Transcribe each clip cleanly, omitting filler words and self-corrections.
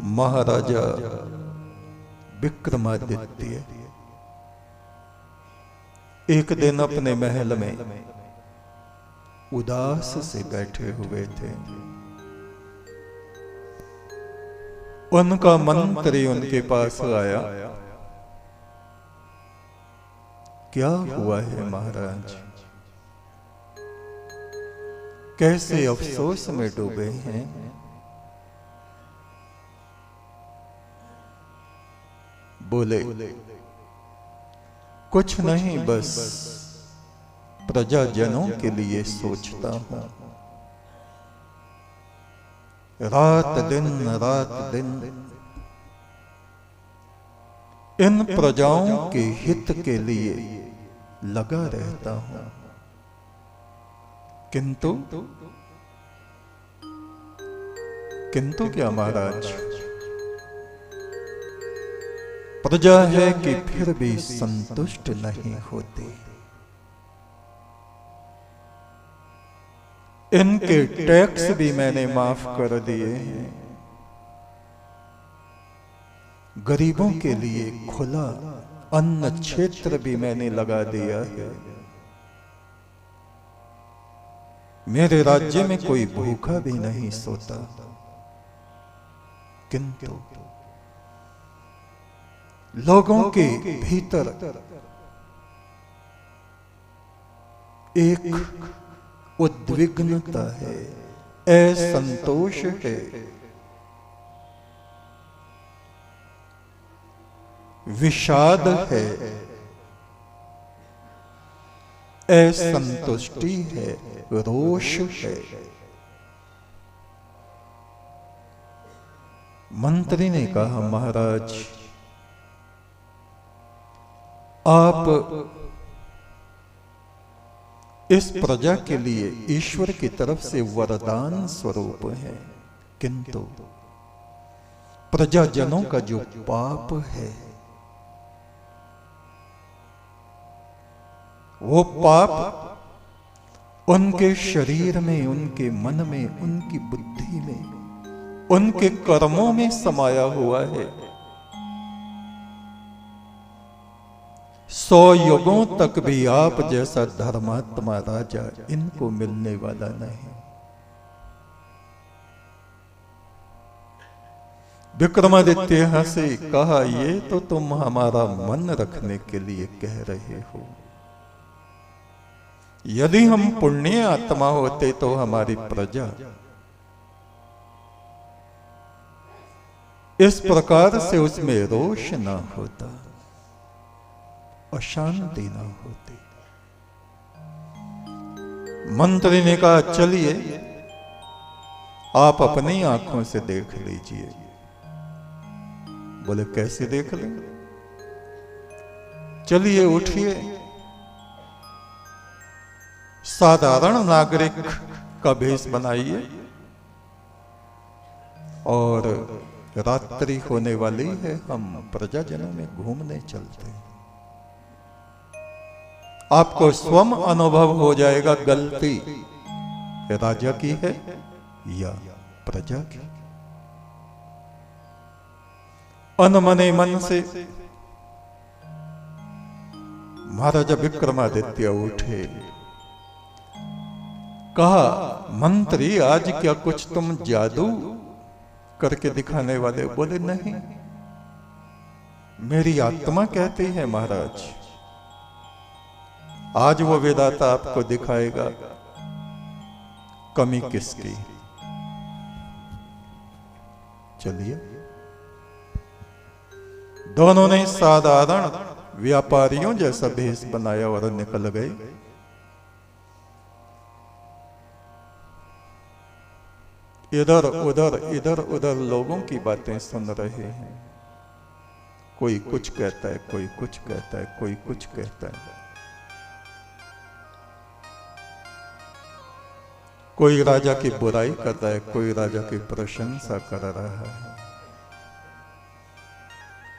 महाराजा विक्रमादित्य एक दिन अपने महल में उदास से बैठे हुए थे। उनका मंत्री उनके पास आया। क्या हुआ है महाराज, कैसे अफसोस में डूबे हैं? बोले, कुछ नहीं, बस प्रजाजनों के लिए सोचता हूं। रात दिन इन प्रजाओं के हित के लिए लगा रहता हूं, किंतु क्या महाराज, प्रजा है कि फिर भी संतुष्ट नहीं होती। इनके टैक्स भी मैंने माफ कर दिए हैं। गरीबों के लिए खुला अन्न क्षेत्र भी मैंने लगा दिया है। मेरे राज्य में कोई भूखा भी नहीं सोता, किंतु लोगों के भीतर एक उद्विग्नता है, असंतोष है, विषाद है, असंतुष्टि है, रोष है। मंत्री ने कहा, महाराज आप इस प्रजा के लिए ईश्वर की तरफ से वरदान स्वरूप हैं, किंतु प्रजाजनों का जो पाप है, वो पाप उनके शरीर में, उनके मन में, उनकी बुद्धि में, उनके कर्मों में समाया हुआ है। 100 युगों तक भी आप जैसा धर्मात्मा राजा इनको मिलने वाला नहीं। विक्रमादित्य हंसे, कहा, ये तो तुम हमारा मन रखने के लिए कह रहे हो। यदि हम पुण्य आत्मा होते तो हमारी प्रजा इस प्रकार से उसमें रोष ना होता, अशांति ना होती। मंत्री ने कहा, चलिए आप अपनी आंखों से देख लीजिए। बोले, कैसे देख लें? चलिए उठिए, साधारण नागरिक का भेष बनाइए और रात्रि होने वाली है, हम प्रजाजनों में घूमने चलते हैं। आपको स्वयं अनुभव हो जाएगा गलती राजा की है या प्रजा की। अनमने मन से महाराजा विक्रमादित्य उठे। कहा, मंत्री आज क्या कुछ तुम जादू करके दिखाने वाले? बोले, नहीं, मेरी आत्मा कहती है महाराज, आज वो विधाता आपको दिखाएगा कमी किसकी। चलिए, दोनों ने साधारण व्यापारियों जैसा भेष बनाया और निकल गए। इधर उधर लोगों की बातें सुन रहे हैं। कोई कुछ कहता है, कोई कुछ कहता है, कोई कुछ कहता है। कोई राजा की बुराई कर रहा है, कोई राजा की प्रशंसा कर रहा है,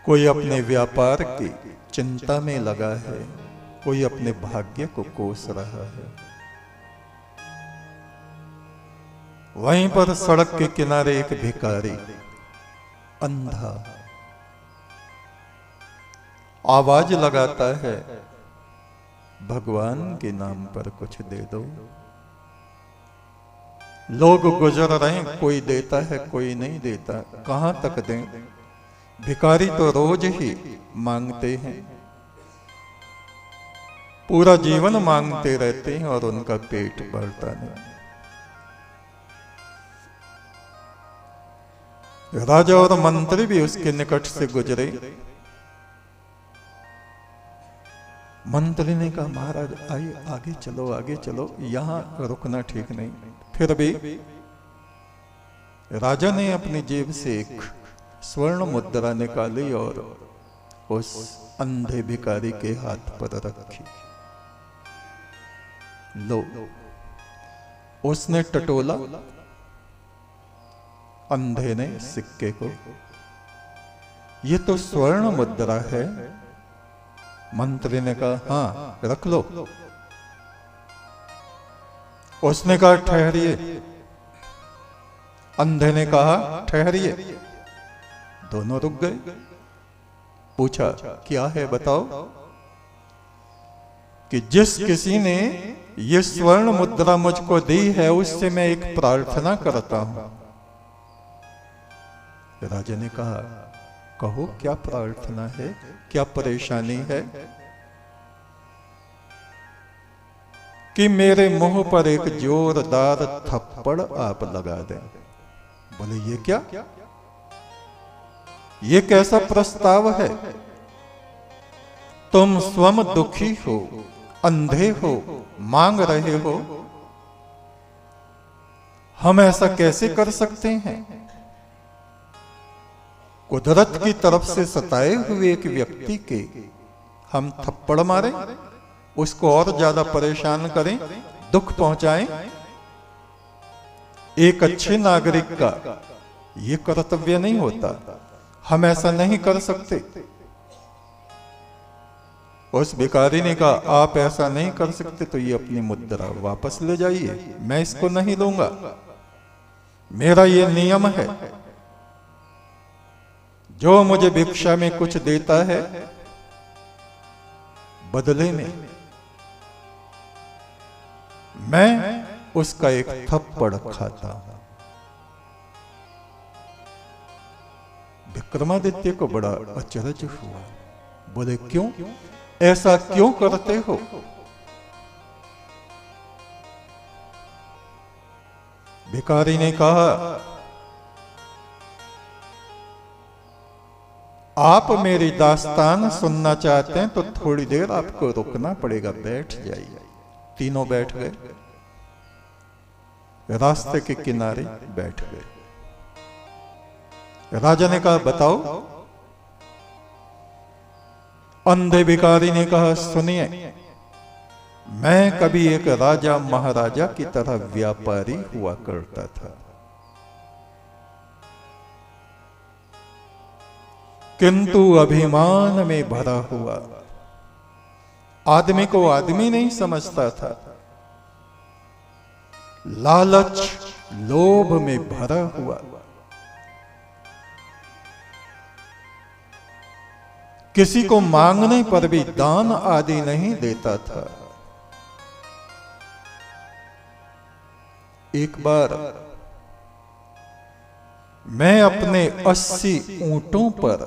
कोई अपने व्यापार की चिंता में लगा है, कोई अपने भाग्य को कोस रहा है। वहीं पर सड़क के किनारे एक भिखारी अंधा आवाज लगाता है, भगवान के नाम पर कुछ दे दो। लोग गुजर रहे हैं, कोई देता है कोई नहीं देता, कहां तक दें? भिखारी तो रोज ही मांगते हैं, पूरा जीवन मांगते रहते हैं और उनका पेट भरता नहीं। राजा और मंत्री भी उसके निकट से गुजरे। मंत्री ने कहा, महाराज आइए आगे चलो आगे चलो, यहां रुकना ठीक नहीं। फिर भी राजा ने अपनी जेब से एक स्वर्ण मुद्रा निकाली और उस अंधे भिखारी के हाथ पर रखी। लो, उसने टटोला अंधे ने सिक्के को, ये तो स्वर्ण मुद्रा है। मंत्री ने कहा, हां रख लो। उसने कहा, ठहरिए। अंधे ने कहा, ठहरिए। दोनों रुक गए। पूछा, क्या है बताओ? कि जिस किसी ने ये स्वर्ण मुद्रा मुझको दी है, उससे मैं एक प्रार्थना करता हूं। राजा ने कहा, कहो क्या प्रार्थना है, क्या परेशानी है? कि मेरे मुंह पर एक जोरदार थप्पड़ आप लगा दें। बोले, ये क्या, ये कैसा प्रस्ताव है? तुम स्वयं दुखी हो, अंधे हो, मांग रहे हो, हम ऐसा कैसे कर सकते हैं? कुदरत की तरफ से सताए हुए एक व्यक्ति के हम थप्पड़ मारें, उसको और ज्यादा परेशान करें, दुख पहुंचाएं? एक अच्छे नागरिक का यह कर्तव्य नहीं होता, हम ऐसा नहीं कर सकते। उस भिखारी ने कहा, आप ऐसा नहीं कर सकते तो ये अपनी मुद्रा वापस ले जाइए, मैं इसको नहीं लूंगा, मेरा ये नियम है। जो मुझे भिक्षा में कुछ देता है, बदले में मैं उसका एक थप्पड़ खाता हूं। विक्रमादित्य को बड़ा अचरज हुआ। बोले, क्यों, ऐसा क्यों करते हो? भिखारी ने कहा, आप मेरी दास्तान सुनना चाहते हैं तो थोड़ी देर आपको रुकना पड़ेगा, बैठ जाइए। तीनों बैठ गए, रास्ते के किनारे बैठ गए। राजा ने कहा, बताओ। अंधे भिखारी ने कहा, सुनिए, मैं कभी एक राजा महाराजा की तरह व्यापारी हुआ करता था, किंतु अभिमान में भरा हुआ, आदमी को आदमी नहीं समझता था, लालच लोभ में भरा हुआ, किसी को मांगने पर भी दान आदि नहीं देता था। एक बार मैं अपने 80 ऊंटों पर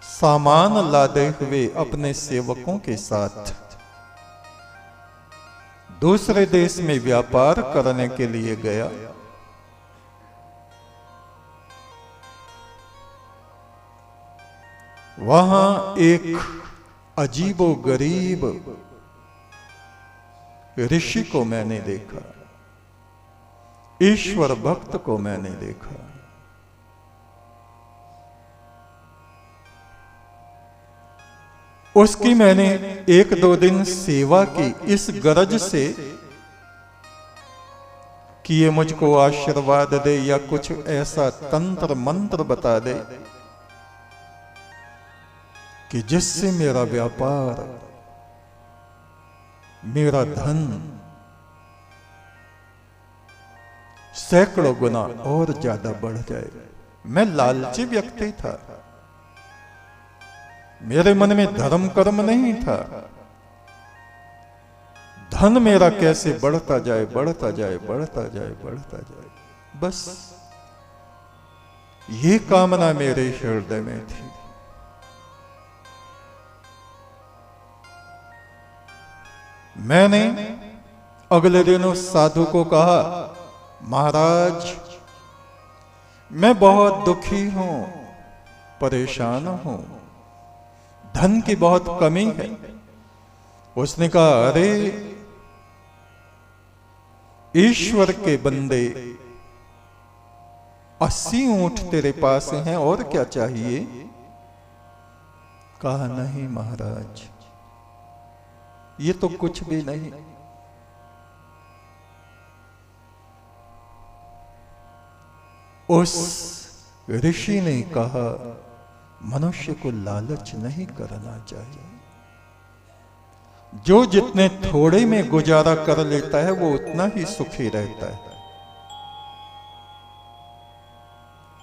सामान लादे हुए अपने सेवकों के साथ दूसरे देश में व्यापार करने के लिए गया। वहां एक अजीबोगरीब ऋषि को मैंने देखा, ईश्वर भक्त को मैंने देखा। उसकी मैंने 1-2 दिन सेवा की इस गरज से कि ये मुझको आशीर्वाद दे या कुछ ऐसा तंत्र मंत्र बता दे कि जिससे मेरा व्यापार, मेरा धन सैकड़ों गुना और ज्यादा बढ़ जाए। मैं लालची व्यक्ति था, मेरे मन में धर्म कर्म नहीं था। धन मेरा कैसे बढ़ता जाए, बढ़ता जाए, बढ़ता जाए, बढ़ता जाए, बस ये कामना मेरे हृदय में थी। मैंने अगले दिन उस साधु को कहा, महाराज मैं बहुत दुखी हूं, परेशान हूं, धन की बहुत कमी है। उसने कहा, अरे ईश्वर के बंदे 80 ऊंट तेरे पास हैं, और क्या चाहिए? कहा, नहीं महाराज, ये तो कुछ भी नहीं। उस ऋषि ने कहा, मनुष्य को लालच नहीं करना चाहिए। जो जितने थोड़े में गुजारा कर लेता है वो उतना ही सुखी रहता है।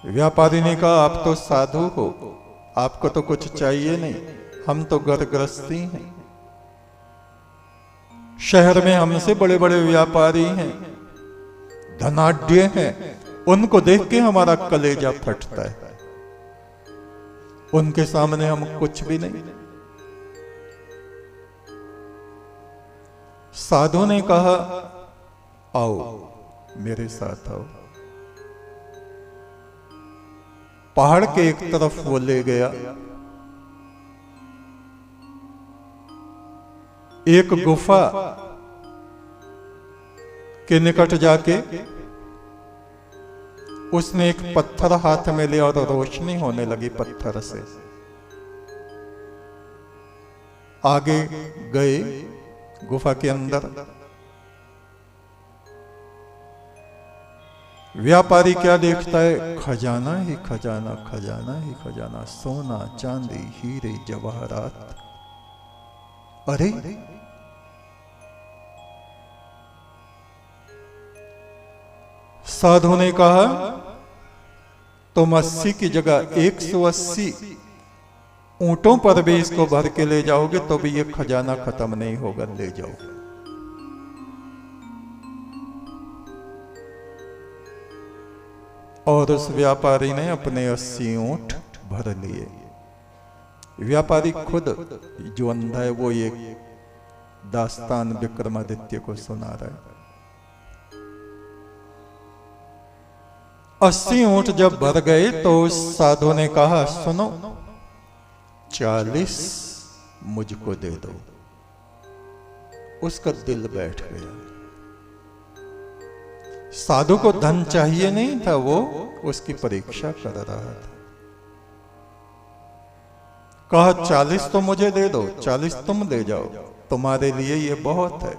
व्यापारी ने कहा, आप तो साधु हो, आपको तो कुछ चाहिए नहीं, हम तो घर गृहस्थी हैं। शहर में हमसे बड़े बड़े व्यापारी हैं, धनाढ्य हैं, उनको देख के हमारा कलेजा फटता है, उनके सामने हम कुछ भी नहीं। साधु ने कहा, आओ मेरे साथ आओ। पहाड़ के एक तरफ वो ले गया, एक गुफा के निकट जाके उसने एक पत्थर हाथ में लिया और रोशनी होने लगी पत्थर से। आगे गए गुफा के अंदर। व्यापारी क्या देखता है? खजाना ही खजाना, खजाना ही खजाना, सोना चांदी हीरे जवाहरात। अरे साधु ने कहा, तुम 80 की जगह 180 ऊंटों पर भी इसको भर के ले जाओगे तो भी ये खजाना खत्म नहीं होगा, ले जाओ। और उस व्यापारी ने अपने 80 ऊंट भर लिए। व्यापारी खुद जो अंधा है वो ये दास्तान विक्रमादित्य को सुना रहा है। 80 ऊंट जब भर गए तो उस साधु ने कहा, सुनो 40 मुझको दे दो। उसका दिल बैठ गया। साधु को धन चाहिए नहीं था, वो उसकी परीक्षा कर रहा था। कहा 40 तो मुझे दे दो, 40 तुम ले जाओ, तुम्हारे लिए ये बहुत है।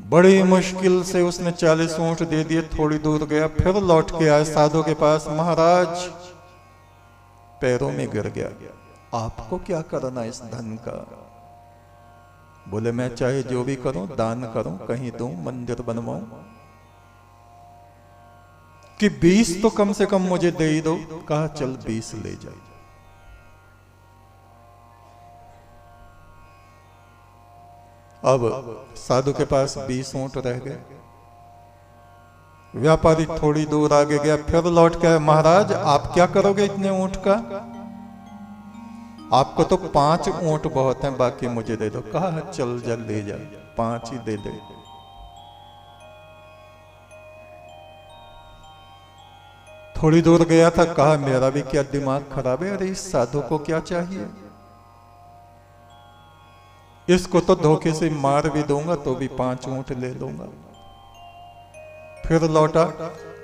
बड़ी मुश्किल से उसने 40 ऊंट दे दिए। थोड़ी दूर गया, फिर लौट के आया साधु के पास। महाराज, पैरों में गिर गया, आपको क्या करना इस धन का? बोले, मैं चाहे जो भी करूं, दान करूं, कहीं दूं, मंदिर बनवाऊं, कि 20 तो कम से कम मुझे दे ही दो। कहा चल 20 ले जाओ। अब साधु के पास 20 ऊंट रह गए। व्यापारी थोड़ी दूर आगे गया, फिर लौट के, महाराज आप क्या करोगे इतने ऊंट का? आपको तो 5 ऊंट बहुत हैं, बाकी मुझे दे दो। कहा चल जल ले जा, 5 ही दे दे। थोड़ी दूर गया था, कहा मेरा भी क्या दिमाग खराब है, अरे इस साधु को क्या चाहिए, इसको तो धोखे से मार भी दूंगा तो भी 5 ऊंट ले लूंगा। फिर लौटा,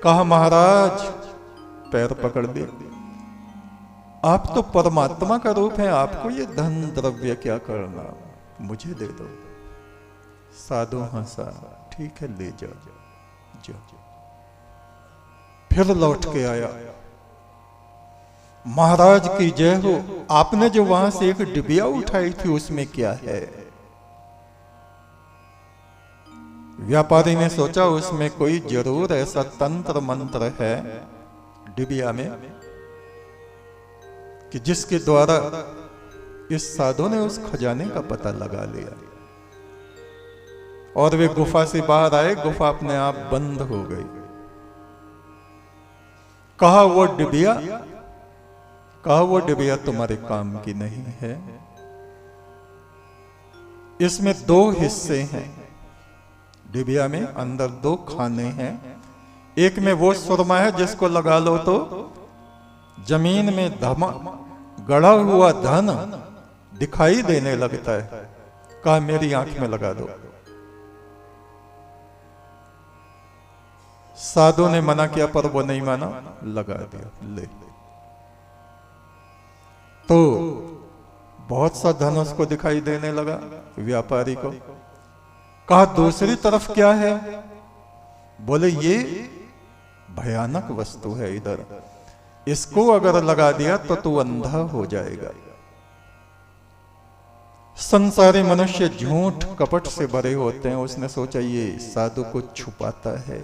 कहा महाराज, पैर पकड़ दिए, आप तो परमात्मा का रूप है, आपको ये धन द्रव्य क्या करना, मुझे दे दो। साधु हंसा, ठीक है ले जाओ जाओ। फिर लौट के आया, महाराज की जय हो, आपने जो वहां से एक डिबिया उठाई थी उसमें क्या है? व्यापारी ने सोचा उसमें कोई जरूर ऐसा तंत्र मंत्र है डिबिया में कि जिसके द्वारा इस साधु ने उस खजाने का पता लगा लिया। और वे गुफा से बाहर आए, गुफा अपने आप बंद हो गई। कहा वो डिबिया तुम्हारे काम की नहीं है। इसमें 2 हिस्से हैं। डिबिया में अंदर 2 खाने हैं। एक में वो सुरमा है जिसको लगा लो तो जमीन में गड़ा हुआ धन दिखाई देने लगता है। कहा मेरी आंख में लगा दो। साधु ने मना किया पर वो नहीं माना, लगा दिया। ले तो बहुत सा धन उसको दिखाई देने लगा व्यापारी को। कहा दूसरी तरफ क्या है? बोले ये भयानक वस्तु है इधर, इसको अगर लगा दिया तो तू अंधा हो जाएगा। संसारी मनुष्य झूठ कपट से भरे होते हैं। उसने सोचा ये साधु को छुपाता है,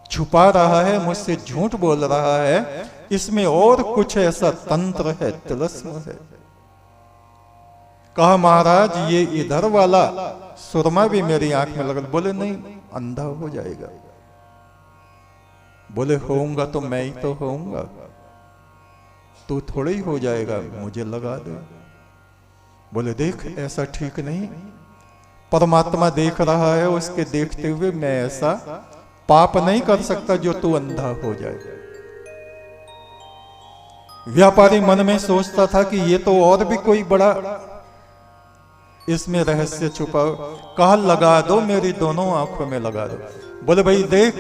छुपा रहा है, मुझसे झूठ बोल रहा है, इसमें और कुछ ऐसा तंत्र है, तिलस्म है। कहा महाराज ये इधर वाला सुरमा भी मेरी आंख में लगा। बोले नहीं, अंधा हो जाएगा। बोले होऊंगा तो मैं ही तो होऊंगा, तू थोड़े ही हो जाएगा, मुझे लगा दे। बोले देख ऐसा ठीक नहीं, परमात्मा देख रहा है, उसके देखते हुए मैं ऐसा पाप नहीं कर सकता जो तू अंधा हो जाए। व्यापारी मन में सोचता था कि ये तो और भी कोई बड़ा इसमें रहस्य छुपा। कहा लगा दो, मेरी दोनों आंखों में लगा दो। बोले भाई देख,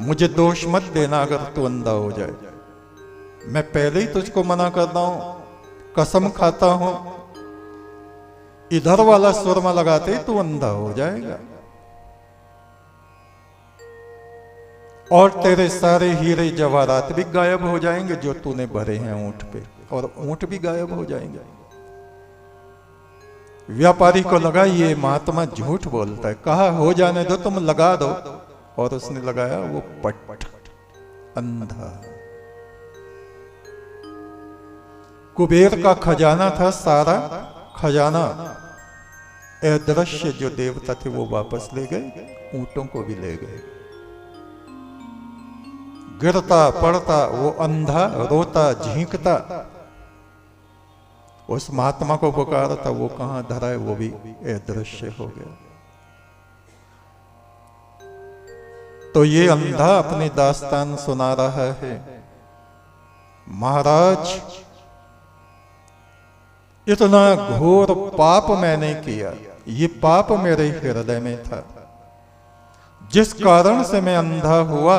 मुझे दोष मत देना अगर तू अंधा हो जाए। मैं पहले ही तुझको मना करता हूं, कसम खाता हूं, इधर वाला सुरमा लगाते ही तू अंधा हो जाएगा और तेरे सारे हीरे जवाहरात भी गायब हो जाएंगे जो तूने भरे हैं ऊंट पे, और ऊंट भी गायब हो जाएंगे। व्यापारी को लगा ये महात्मा झूठ बोलता है। कहा हो जाने दो, तुम लगा दो। और उसने लगाया, वो पट अंधा। कुबेर का खजाना था, सारा खजाना अदृश्य जो देवता थे वो वापस ले गए, ऊंटों को भी ले गए। गिरता पड़ता वो अंधा रोता झींकता उस महात्मा को पुकारा था, वो कहां धरा है, वो भी अदृश्य हो गया। तो ये अंधा अपनी दास्तान सुना रहा है, महाराज इतना घोर पाप मैंने किया, ये पाप मेरे हृदय में था, जिस कारण से मैं अंधा हुआ।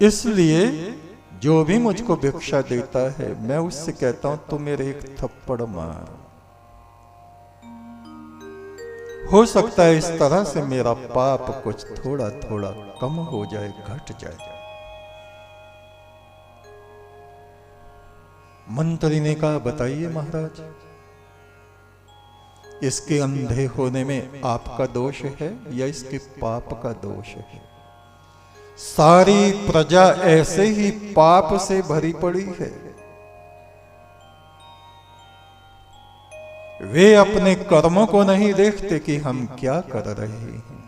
इसलिए जो भी मुझको भिक्षा देता है मैं उससे कहता हूं तू मेरे एक थप्पड़ मार। हो सकता है इस तरह से मेरा पाप कुछ थोड़ा थोड़ा कम हो जाए, घट जाए। मंत्री ने कहा बताइए महाराज, इसके अंधे होने में आपका दोष है या इसके पाप का दोष है? सारी प्रजा ऐसे ही पाप से भरी पड़ी है। वे अपने कर्मों को नहीं देखते कि हम क्या कर रहे हैं।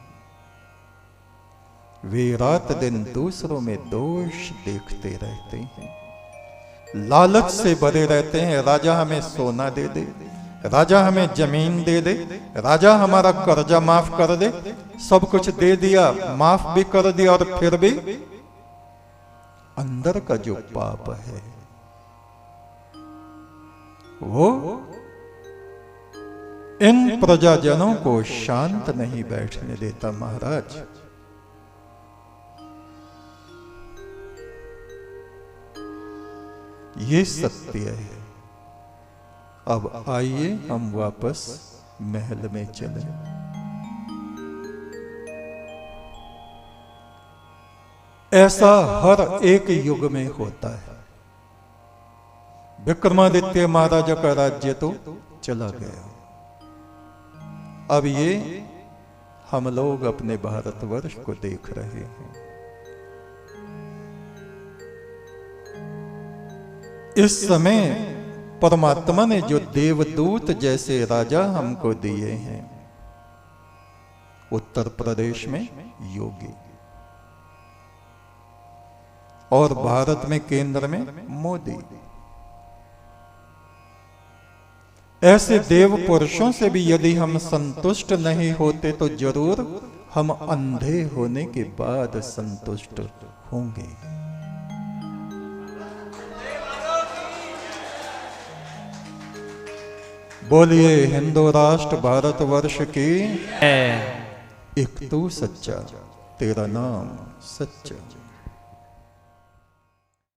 वे रात दिन दूसरों में दोष देखते रहते हैं, लालच से भरे रहते हैं। राजा हमें सोना दे दे, राजा हमें जमीन दे दे, राजा हमारा कर्जा माफ कर दे। सब कुछ दे दिया, माफ भी कर दिया, और फिर भी अंदर का जो पाप है वो इन प्रजाजनों को शांत नहीं बैठने देता। महाराज ये सत्य है। अब आइए हम वापस महल में चले। ऐसा हर एक युग में होता है। विक्रमादित्य महाराजा का राज्य तो चला गया, अब ये हम लोग अपने भारतवर्ष को देख रहे हैं। इस समय परमात्मा ने जो देवदूत जैसे राजा हमको दिए हैं, उत्तर प्रदेश में योगी और भारत में केंद्र में मोदी, ऐसे देव पुरुषों से भी यदि हम संतुष्ट नहीं होते तो जरूर हम अंधे होने के बाद संतुष्ट होंगे। बोलिए हिंदू राष्ट्र भारतवर्ष की, एक तू सच्चा, तेरा नाम सच्चा।